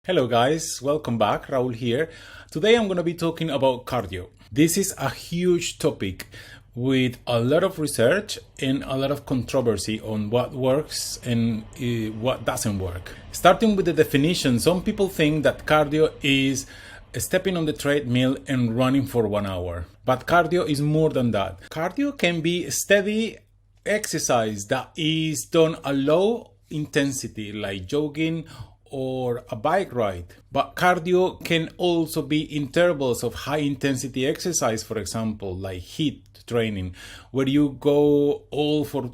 Hello guys, welcome back. Raul here. Today I'm going to be talking about cardio. This is a huge topic with a lot of research and a lot of controversy on what works and what doesn't work. Starting with the definition, some people think that cardio is stepping on the treadmill and running for 1 hour. But cardio is more than that. Cardio can be steady exercise that is done at low intensity, like jogging or a bike ride. But cardio can also be intervals of high intensity exercise, for example, like HIIT training, where you go all for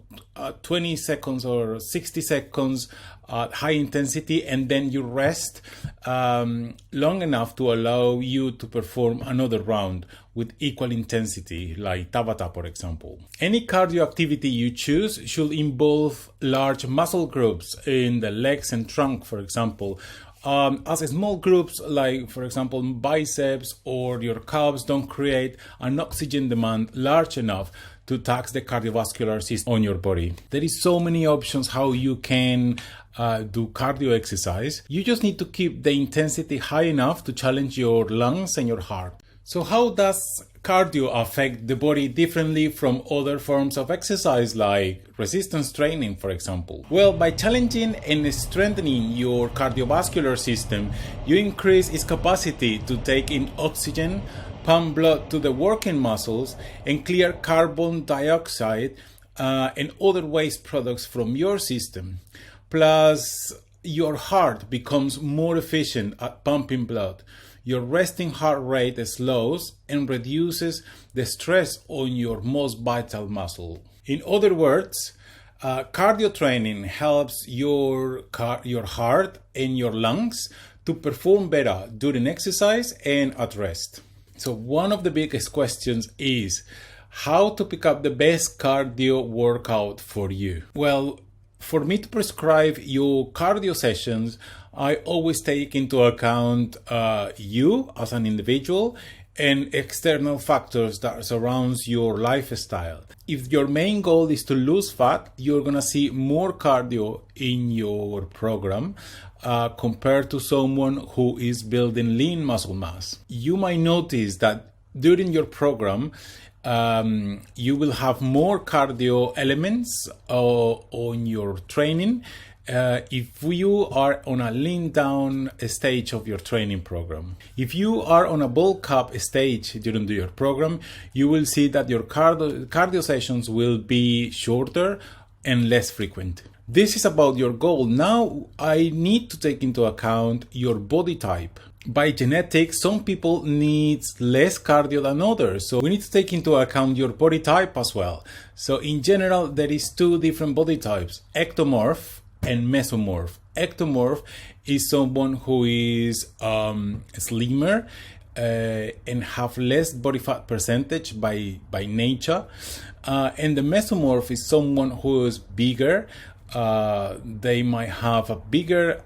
20 seconds or 60 seconds at high intensity and then you rest long enough to allow you to perform another round with equal intensity, like Tabata, for example. Any cardio activity you choose should involve large muscle groups in the legs and trunk, for example. As small groups like, for example, biceps or your calves don't create an oxygen demand large enough to tax the cardiovascular system on your body. There is so many options how you can do cardio exercise. You just need to keep the intensity high enough to challenge your lungs and your heart. So how does cardio affect the body differently from other forms of exercise like resistance training, for example? Well, by challenging and strengthening your cardiovascular system, you increase its capacity to take in oxygen, pump blood to the working muscles, and clear carbon dioxide and other waste products from your system. Plus, your heart becomes more efficient at pumping blood. Your resting heart rate slows and reduces the stress on your most vital muscle. In other words, cardio training helps your heart and your lungs to perform better during exercise and at rest. So one of the biggest questions is how to pick up the best cardio workout for you. Well, for me to prescribe your cardio sessions, I always take into account you as an individual and external factors that surrounds your lifestyle. If your main goal is to lose fat, you're gonna see more cardio in your program compared to someone who is building lean muscle mass. You might notice that during your program, you will have more cardio elements on your training if you are on a lean down stage of your training program. If you are on a bulk up stage during your program, you will see that your cardio sessions will be shorter and less frequent. This is about your goal. Now I need to take into account your body type. By genetics, some people need less cardio than others. So we need to take into account your body type as well. So in general, there is two different body types, ectomorph and mesomorph. Ectomorph is someone who is slimmer and have less body fat percentage by nature. And the mesomorph is someone who is bigger. They might have a bigger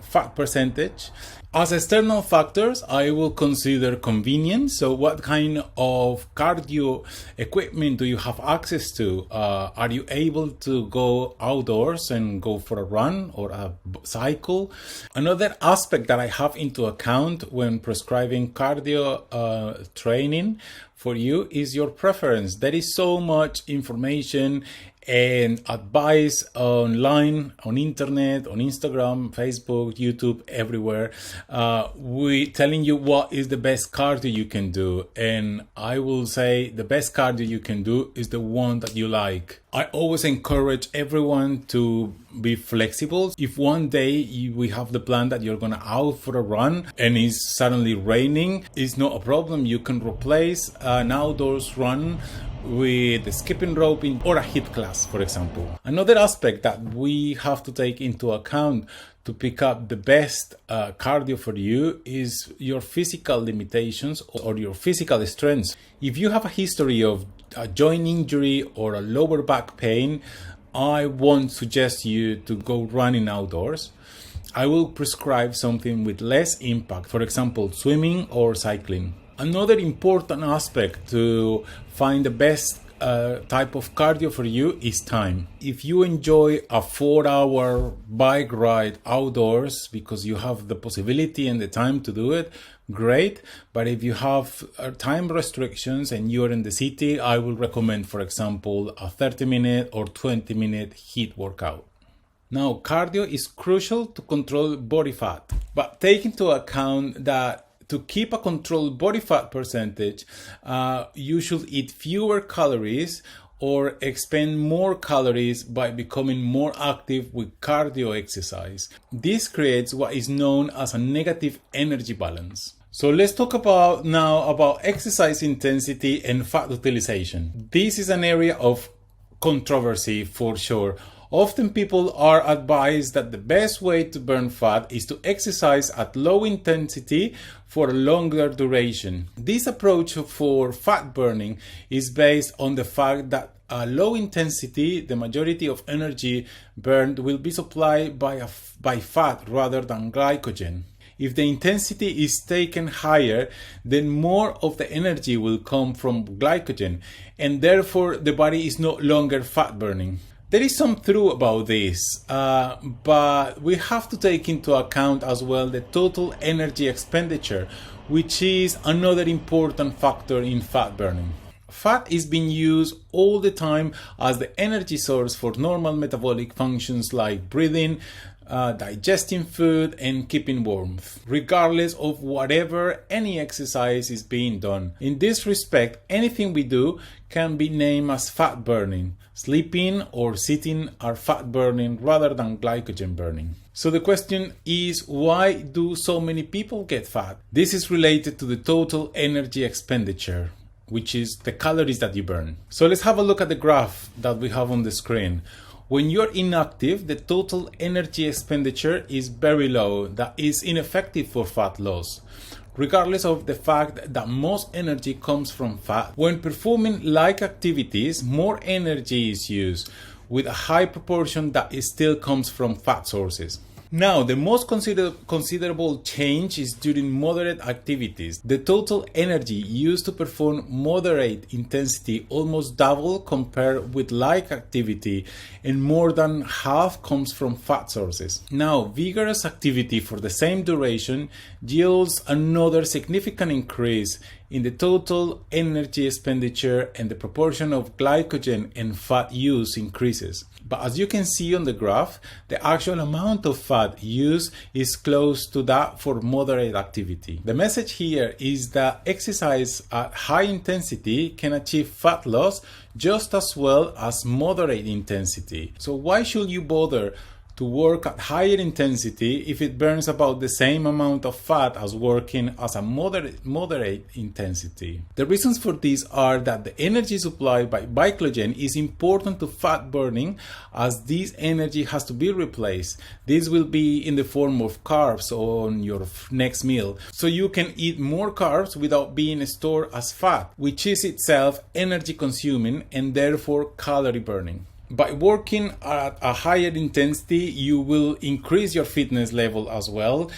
fat percentage. As external factors, I will consider convenience. So what kind of cardio equipment do you have access to? Are you able to go outdoors and go for a run or a cycle? Another aspect that I have into account when prescribing cardio training for you is your preference. There is so much information and advice online, on internet, on Instagram, Facebook, YouTube, everywhere. We telling you what is the best cardio you can do. And I will say the best cardio you can do is the one that you like. I always encourage everyone to be flexible. If one day we have the plan that you're gonna out for a run and it's suddenly raining, it's not a problem. You can replace an outdoors run with a skipping rope or a HIIT class, for example. Another aspect that we have to take into account to pick up the best cardio for you is your physical limitations or your physical strengths. If you have a history of a joint injury or a lower back pain, I won't suggest you to go running outdoors. I will prescribe something with less impact, for example, swimming or cycling. Another important aspect to find the best type of cardio for you is time. If you enjoy a 4-hour bike ride outdoors because you have the possibility and the time to do it, great. But if you have time restrictions and you're in the city, I will recommend, for example, a 30-minute or 20-minute HIIT workout. Now, cardio is crucial to control body fat, but take into account that to keep a controlled body fat percentage, you should eat fewer calories or expend more calories by becoming more active with cardio exercise. This creates what is known as a negative energy balance. So let's talk now about exercise intensity and fat utilization. This is an area of controversy for sure. Often people are advised that the best way to burn fat is to exercise at low intensity for a longer duration. This approach for fat burning is based on the fact that at low intensity, the majority of energy burned will be supplied by fat rather than glycogen. If the intensity is taken higher, then more of the energy will come from glycogen, and therefore the body is no longer fat burning. There is some truth about this, but we have to take into account as well the total energy expenditure, which is another important factor in fat burning. Fat is being used all the time as the energy source for normal metabolic functions like breathing, digesting food, and keeping warmth, regardless of whatever any exercise is being done. In this respect, anything we do can be named as fat burning. Sleeping or sitting are fat burning rather than glycogen burning. So the question is, why do so many people get fat? This is related to the total energy expenditure, which is the calories that you burn. So let's have a look at the graph that we have on the screen. When you're inactive, the total energy expenditure is very low. That is ineffective for fat loss, regardless of the fact that most energy comes from fat. When performing like activities, more energy is used, with a high proportion that still comes from fat sources. Now, the most considerable change is during moderate activities. The total energy used to perform moderate intensity almost double compared with like activity, and more than half comes from fat sources. Now, vigorous activity for the same duration yields another significant increase in the total energy expenditure, and the proportion of glycogen and fat use increases. But as you can see on the graph, the actual amount of fat used is close to that for moderate activity. The message here is that exercise at high intensity can achieve fat loss just as well as moderate intensity. So why should you bother to work at higher intensity if it burns about the same amount of fat as working as a moderate intensity? The reasons for this are that the energy supplied by glycogen is important to fat burning, as this energy has to be replaced. This will be in the form of carbs on your next meal, so you can eat more carbs without being stored as fat, which is itself energy consuming and therefore calorie burning. By working at a higher intensity, you will increase your fitness level as well,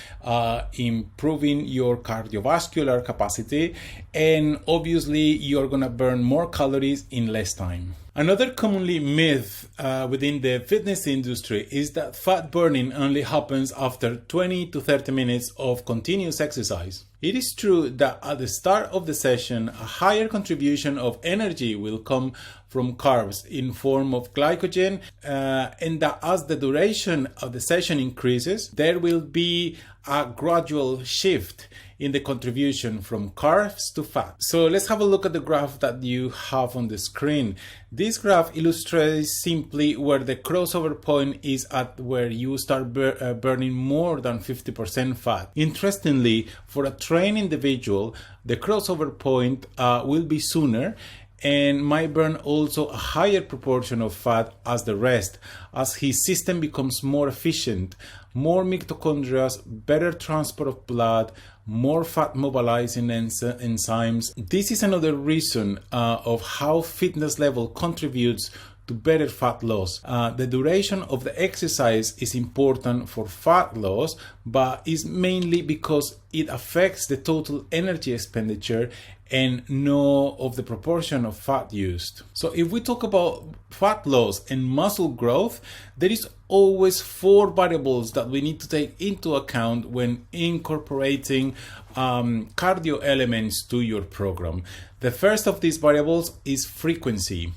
improving your cardiovascular capacity, and obviously you're gonna burn more calories in less time. Another commonly myth within the fitness industry is that fat burning only happens after 20 to 30 minutes of continuous exercise. It is true that at the start of the session, a higher contribution of energy will come from carbs in form of glycogen, and that as the duration of the session increases, there will be a gradual shift in the contribution from carbs to fat. So let's have a look at the graph that you have on the screen. This graph illustrates simply where the crossover point is at where you start burning more than 50% fat. Interestingly, for a trained individual, the crossover point will be sooner and might burn also a higher proportion of fat as the rest, as his system becomes more efficient, more mitochondria, better transport of blood, more fat mobilizing enzymes. This is another reason of how fitness level contributes to better fat loss. The duration of the exercise is important for fat loss, but is mainly because it affects the total energy expenditure and know of the proportion of fat used. So if we talk about fat loss and muscle growth, there is always 4 variables that we need to take into account when incorporating cardio elements to your program. The first of these variables is frequency.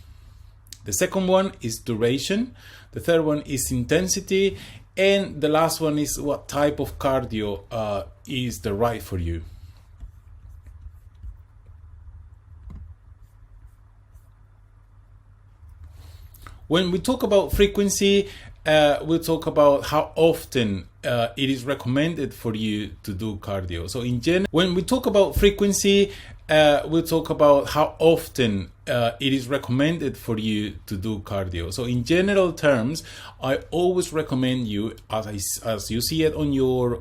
The second one is duration. The third one is intensity. And the last one is what type of cardio is the right for you. When we talk about frequency, we'll talk about how often it is recommended for you to do cardio. So in general, when we talk about frequency, we'll talk about how often it is recommended for you to do cardio. So in general terms, I always recommend you, as you see it on your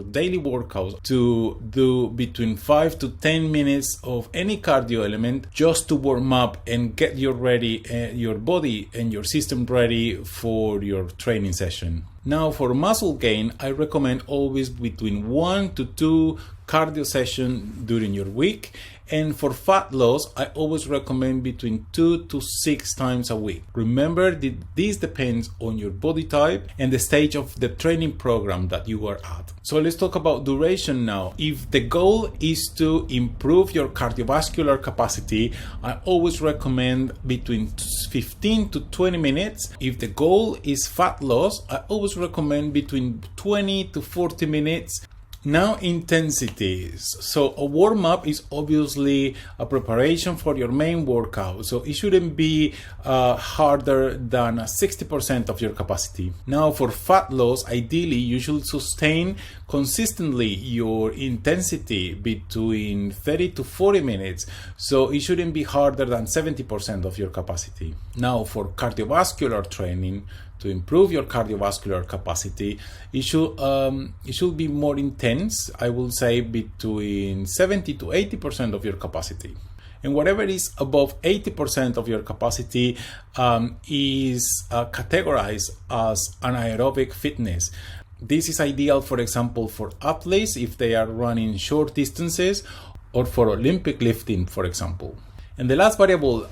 daily workouts, to do between 5 to 10 minutes of any cardio element just to warm up and get your body and your system ready for your training session. Now for muscle gain, I recommend always between 1 to 2 cardio sessions during your week. And for fat loss, I always recommend between 2 to 6 times a week. Remember that this depends on your body type and the stage of the training program that you are at. So let's talk about duration now. If the goal is to improve your cardiovascular capacity, I always recommend between 15 to 20 minutes. If the goal is fat loss, I always recommend between 20 to 40 minutes. Now intensities. So a warm-up is obviously a preparation for your main workout. So it shouldn't be harder than 60% of your capacity. Now for fat loss, ideally you should sustain consistently your intensity between 30 to 40 minutes. So it shouldn't be harder than 70% of your capacity. Now for cardiovascular training, to improve your cardiovascular capacity, it should be more intense. I will say between 70 to 80% of your capacity. And whatever is above 80% of your capacity is categorized as anaerobic fitness. This is ideal, for example, for athletes if they are running short distances, or for Olympic lifting, for example. And the last variable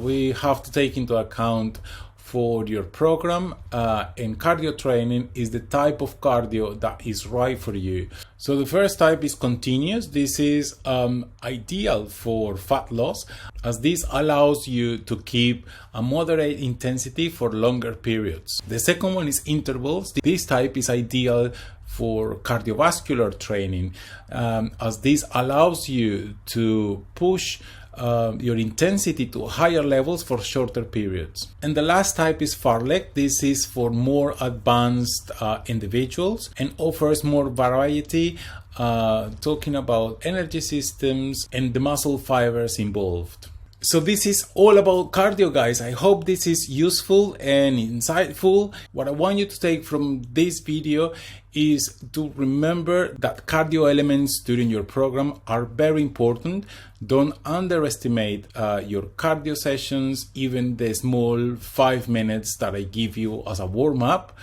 we have to take into account for your program and cardio training is the type of cardio that is right for you. So the first type is continuous. This is ideal for fat loss, as this allows you to keep a moderate intensity for longer periods. The second one is intervals. This type is ideal for cardiovascular training, as this allows you to push your intensity to higher levels for shorter periods. And the last type is fartlek. This is for more advanced individuals and offers more variety, talking about energy systems and the muscle fibers involved. So this is all about cardio, guys. I hope this is useful and insightful. What I want you to take from this video is to remember that cardio elements during your program are very important. Don't underestimate your cardio sessions, even the small 5 minutes that I give you as a warm-up.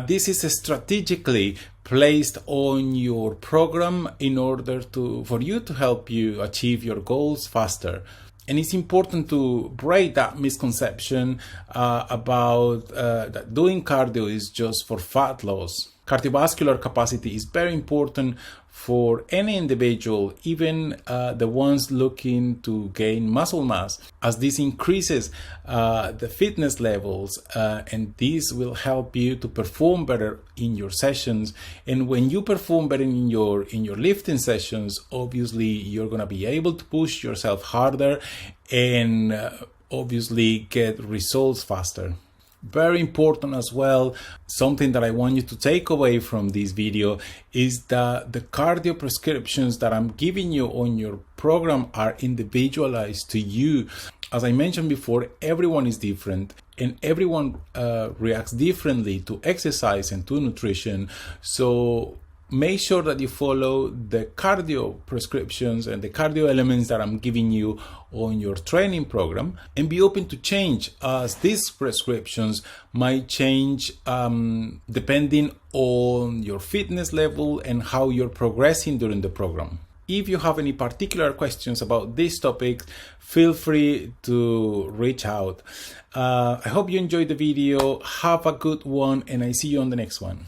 This is strategically placed on your program in order for you to help you achieve your goals faster. And it's important to break that misconception about that doing cardio is just for fat loss. Cardiovascular capacity is very important for any individual, even the ones looking to gain muscle mass, as this increases the fitness levels, and this will help you to perform better in your sessions. And when you perform better in your lifting sessions, obviously you're going to be able to push yourself harder and obviously get results faster. Very important as well, something that I want you to take away from this video is that the cardio prescriptions that I'm giving you on your program are individualized to you. As I mentioned before, everyone is different and everyone reacts differently to exercise and to nutrition. So make sure that you follow the cardio prescriptions and the cardio elements that I'm giving you on your training program, and be open to change, as these prescriptions might change depending on your fitness level and how you're progressing during the program. If you have any particular questions about this topic, feel free to reach out. I hope you enjoyed the video. Have a good one, and I see you on the next one.